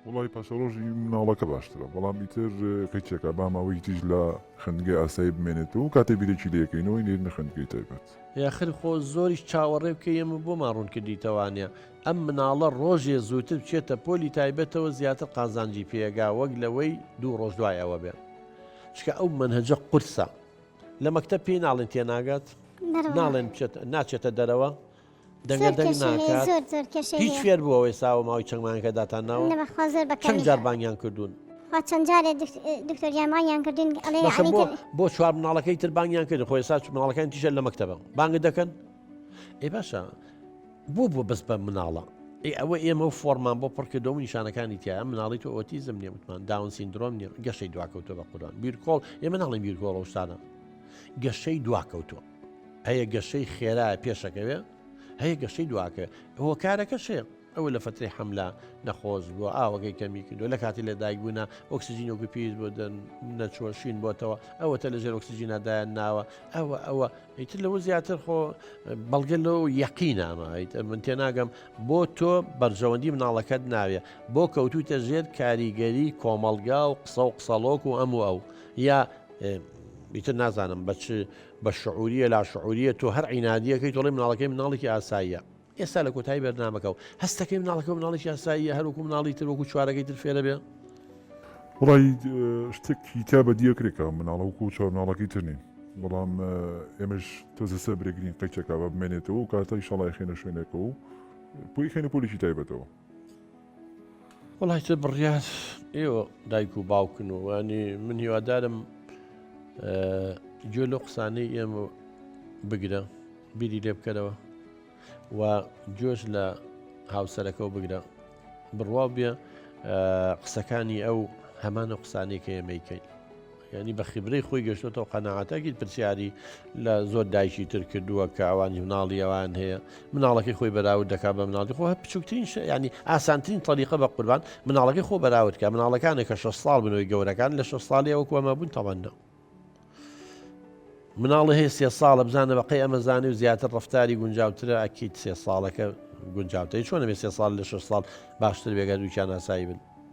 وڵی پاسەڕۆژی مناڵەکە باشترە بەڵام ئیتر قیچێکە باماوەی تیژ لە خندگەی ئاسایی بمێنێتەوە و کاتێ بیرێکی لەکەینەوەی نێرنە خندگەی تایبەت یاخر خۆ زۆریش چاوەڕێ بکە ئێمە بۆ ماڕوون کردیتەوانە ئەم مناڵە ڕۆژێ زووتر بچێتە پۆلی تایبەتەوە زیاتر قازانجی پێگا وەک لەوەی 2 ڕۆژ دوایەوە بێ چکە ئەو منهجە قورسە لە مەکتەب پێی ناڵێن تێناگات ناڵێن ناچێتە دەرەوە دەنگەدەنگ ناکات هیچ فێر بووەوەی ساوە ماوەی چەند مانگەکە داتانناوە چەند جار بانگیان کردوون چەند جارێ دکتۆر یامانیان کردین بۆ چوار مناڵەکەی تر بانگیان کردن خۆی سا مناڵەکان تیژە لە مەکتەبە بانگە دەکەن ئێ باشە بوو بەس بە مناڵە ئەوە ئێمە و فۆرمان بۆ پڕکردەوە نیشانەکانی تایە مناڵی تۆ ئۆتیزم نیە وتمان داون سیندرۆم نیە گەشەی دواکەوتۆ بە قورآن بیرکۆڵ ئێمە ناڵێن بیرکۆڵ ئەو شتانە گەشەی دواکەوتۆ هەیە گەشەی خێرایە پێشەکەوێ هەیە گەشەی دواکە ئەوە کارەکە شێ ئەوە لە فترەی حملە نەخۆش بووە ئاوەکەی کەمی کردو لە کاتی لە دایک بوونا ئۆکسسیژین و گوپیز بۆ نەچۆشین بۆتەوە ئەوە تە لەژێر ئۆکسسیژینەدایان ناوە ئەوە ئیتر لەوە زیاتر خۆ بەڵگە لەو یەقینامە من تێناگەم بۆ تۆ بەرژەوەندی مناڵەکەت ناوێ بۆ کەوتوتە ژێر کاریگەری کۆمەلگا و قسە و قسەڵۆک و ئەو یا ئیتر نازانم بە شعوریە لا شعوریە تۆ هەر عینادیەکەی تۆڵی مناڵەکەی مناڵێکی ئاساییە ئێستا لە کۆتایی بەرنامەکە و هەستەکەی مناڵەکە و مناڵێکی ئاساییە هەروکو مناڵی تر وەکو چوارەکەی تر فێرە بێ وڵی شتێکی تا بە دیەکرێکە مناڵەوەکو و چوار مناڵەکەی تر نین بەڵام ئێمەش تۆزە سە برێگرین قەیچەکە بە بمێنێتەوە و کاتای شەڵای خێنە شوێنێکە و پۆی خێنە پۆلیشی تایبەتەوە وڵی تر بڕیار ئێوە دایک و باوکن و ینی من هیوادارم گوێ لە قسانەی ئێمە بگرە بیری لێ بکەرەوە و جۆش لە هاوسەرەکە بگرە بڕوا بێ قسەکانی ئەو هەمانە قسانەی کە ئێمەیکەین ینی بە خیبرەی خۆی گەشتێتەوە قەناعەتەکی پرسیاری لە زۆر دایکی تر کردووە کە ئەوانی مناڵی ئەوان هەیە مناڵەکەی خۆی بەراورد دەکا بە مناڵی خۆ بچووکترین ینی ئاسانترین تەریقە بە قوربان مناڵەکەی خۆ بەراورد کە مناڵەکانێک کە 6 ساڵ بنەوەی گەورەکان لە 6 ساڵی ئەوە کوەمە بوون تەوەندە مناڵە هەیە 3 ساڵە بزانە بەقی ئەمەزانانی و زیاتر ڕفتاری گونجاوترە ئەکییت 3 ساڵەکە گونجاوتەی چۆنە بێ 3 ساڵ لە 6 ساڵ باشتر بێگە دووچیان ئاسایی بن